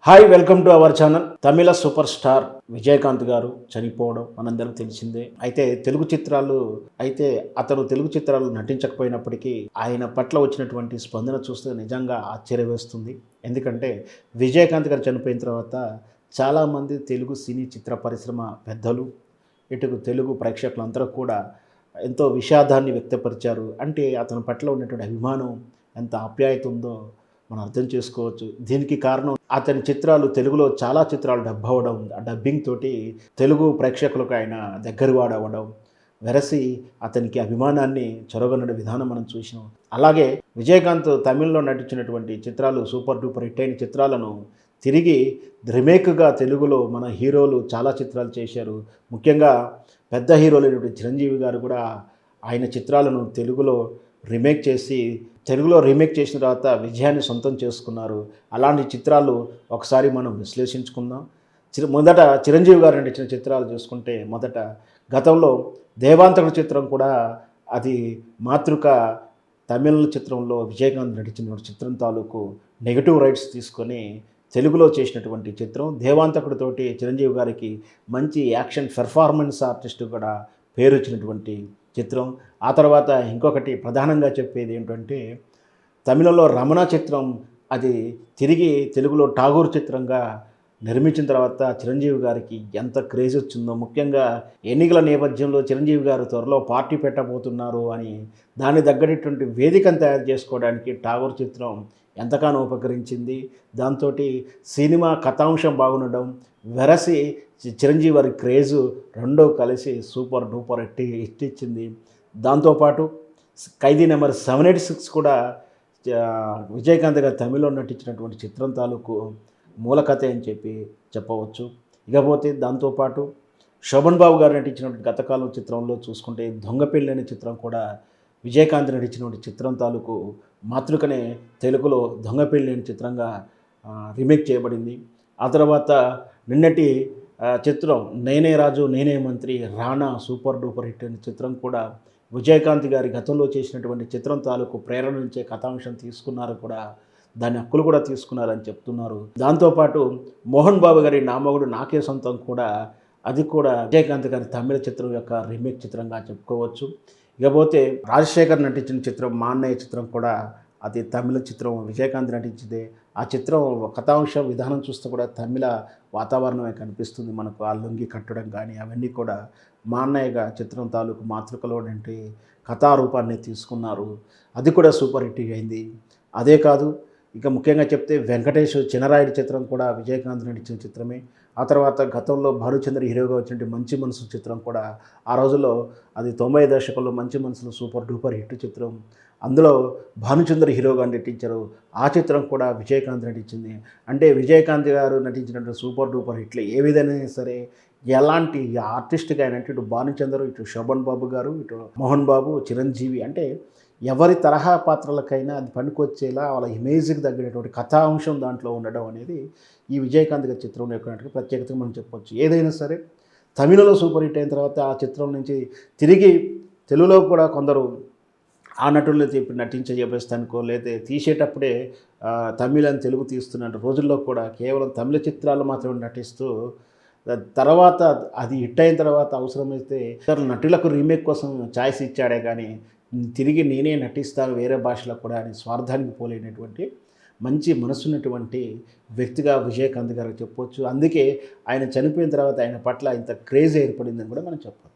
Hi, welcome to our channel. Tamil super star Vijayakanth గారు చనిపోవడం మనందరం తెలిసిందే. అయితే అతను తెలుగు చిత్రాలు నటించకపోయినప్పటికీ ఆయన పట్ల వచ్చినటువంటి స్పందన చూస్తే నిజంగా ఆశ్చర్యం వేస్తుంది. ఎందుకంటే విజయకాంత్ గారు చనిపోయిన తర్వాత చాలామంది తెలుగు సినీ చిత్ర పరిశ్రమ పెద్దలు, ఇటు తెలుగు ప్రేక్షకులందరూ కూడా ఎంతో విషాదాన్ని వ్యక్తపరిచారు. అంటే అతని పట్ల ఉన్నటువంటి అభిమానం, ఎంత ఆప్యాయత ఉందో మనం అర్థం చేసుకోవచ్చు. దీనికి కారణం అతని చిత్రాలు తెలుగులో చాలా చిత్రాలు డబ్ అవ్వడం, ఆ డబ్బింగ్ తోటి తెలుగు ప్రేక్షకులకు ఆయన దగ్గరవాడవడం, వెరసి అతనికి అభిమానాన్ని చొరగొన్న విధానం మనం చూసినాం. అలాగే విజయకాంత్ తమిళ్లో నటించినటువంటి చిత్రాలు సూపర్ డూపర్ హిట్ అయిన చిత్రాలను తిరిగి రీమేక్గా తెలుగులో మన హీరోలు చాలా చిత్రాలు చేశారు. ముఖ్యంగా పెద్ద హీరోలైనటువంటి చిరంజీవి గారు కూడా ఆయన చిత్రాలను తెలుగులో రీమేక్ చేసిన తర్వాత విజయాన్ని సొంతం చేసుకున్నారు. అలాంటి చిత్రాలు ఒకసారి మనం విశ్లేషించుకుందాం. మొదట చిరంజీవి గారు నటించిన చిత్రాలు చూసుకుంటే, మొదట గతంలో దేవాంతకుడు చిత్రం కూడా అది మాతృక తమిళ చిత్రంలో విజయకాంత్ నటించిన చిత్రం తాలూకు నెగిటివ్ రైట్స్ తీసుకొని తెలుగులో చేసినటువంటి చిత్రం. దేవాంతకుడితోటి చిరంజీవి గారికి మంచి యాక్షన్ పెర్ఫార్మెన్స్ ఆర్టిస్ట్ కూడా పేరు వచ్చినటువంటి చిత్రం. ఆ తర్వాత ఇంకొకటి ప్రధానంగా చెప్పేది ఏంటంటే, తమిళంలో రమణ చిత్రం అది తిరిగి తెలుగులో ఠాగూర్ చిత్రంగా నిర్మించిన తర్వాత చిరంజీవి గారికి ఎంత క్రేజ్ వచ్చిందో. ముఖ్యంగా ఎన్నికల నేపథ్యంలో చిరంజీవి గారు త్వరలో పార్టీ పెట్టబోతున్నారు అని దాన్ని తగ్గటువంటి వేదికను తయారు చేసుకోవడానికి ఠాగూర్ చిత్రం ఎంతగానో ఉపకరించింది. దాంతో సినిమా కథాంశం బాగుండడం, వెరసి చిరంజీవి వారి క్రేజు రెండో కలిసి సూపర్ డూపర్ హిట్ ఇచ్చింది. దాంతోపాటు ఖైదీ నెంబర్ 786 కూడా విజయకాంత్ గారు తమిళ్లో నటించినటువంటి చిత్రం తాలూకు మూలకథ అని చెప్పవచ్చు. ఇకపోతే దాంతోపాటు శోభన్ బాబు గారు నటించినటువంటి గతకాలం చిత్రంలో చూసుకుంటే దొంగ పెళ్ళి అనే చిత్రం కూడా విజయకాంత్ నటించినటువంటి చిత్రం తాలూకు మాతృకనే తెలుగులో దొంగ పెళ్ళి అనే చిత్రంగా రీమేక్ చేయబడింది. ఆ తర్వాత నిన్నటి చిత్రం నేనే రాజు నేనే మంత్రి రాణా సూపర్ డూపర్ హిట్ అనే చిత్రం కూడా విజయకాంత్ గారి గతంలో చేసినటువంటి చిత్రం తాలూకు ప్రేరణ నుంచే కథాంశం తీసుకున్నారు, కూడా దాని హక్కులు కూడా తీసుకున్నారని చెప్తున్నారు. దాంతోపాటు మోహన్ బాబు గారి నా మొగుడు నాకే సొంతం కూడా అది కూడా విజయకాంత్ గారి తమిళ చిత్రం యొక్క రీమేక్ చిత్రంగా చెప్పుకోవచ్చు. ఇకపోతే రాజశేఖర్ నటించిన చిత్రం మా అన్నయ్య చిత్రం కూడా అది తమిళ చిత్రం, విజయకాంత్ నటించిందే. ఆ చిత్రం కథాంశం విధానం చూస్తే కూడా తమిళ వాతావరణమే కనిపిస్తుంది మనకు. ఆ లుంగి కట్టడం కానీ అవన్నీ కూడా మా అన్నయ్యగా చిత్రం తాలూకు మాతృకలో నుండి కథారూపాన్ని తీసుకున్నారు. అది కూడా సూపర్ హిట్ అయింది. అదే కాదు, ఇక ముఖ్యంగా చెప్తే వెంకటేష్ చినరాయుడు చిత్రం కూడా విజయకాంత్ నటించిన చిత్రమే. ఆ తర్వాత గతంలో భానుచంద్ర హీరోగా వచ్చినటువంటి మంచి మనసు చిత్రం కూడా ఆ రోజుల్లో అది 90 దశకంలో మంచి మనసులో సూపర్ డూపర్ హిట్ చిత్రం. అందులో భానుచంద్ర హీరోగా నటించారు. ఆ చిత్రం కూడా విజయకాంత్ నటించింది. అంటే విజయకాంత్ గారు నటించినటువంటి సూపర్ డూపర్ హిట్లు ఏ విధంగా సరే ఎలాంటి ఆర్టిస్ట్గా అయినట్టు ఇటు భానుచంద్ర, ఇటు శోభన్ బాబు గారు, ఇటు మోహన్ బాబు, చిరంజీవి అంటే ఎవరి తరహా పాత్రలకైనా అది పనికొచ్చేలా వాళ్ళ ఇమేజ్కి తగ్గినటువంటి కథాంశం దాంట్లో ఉండడం అనేది ఈ విజయకాంత్ గారి చిత్రం యొక్క ప్రత్యేకతగా మనం చెప్పవచ్చు. ఏదైనా సరే తమిళలో సూపర్ హిట్ అయిన తర్వాత ఆ చిత్రం నుంచి తిరిగి తెలుగులో కూడా కొందరు ఆ నటులు నటించజేస్తానుకో లేదా తీసేటప్పుడే తమిళని తెలుగు తీస్తున్న రోజుల్లో కూడా కేవలం తమిళ చిత్రాలు మాత్రమే నటిస్తూ తర్వాత అది హిట్ అయిన తర్వాత అవసరమైతే ఇతర నటులకు రీమేక్ కోసం ఛాయిస్ ఇచ్చాడే కానీ తిరిగి నేనే నటిస్తాను వేరే భాషలో కూడా అని స్వార్థానికి పోలేనటువంటి మంచి మనసున్నటువంటి వ్యక్తిగా విజయకాంత్ గారు చెప్పవచ్చు. అందుకే ఆయన చనిపోయిన తర్వాత ఆయన పట్ల ఇంత క్రేజ్ ఏర్పడిందని కూడా మనం చెప్పవచ్చు.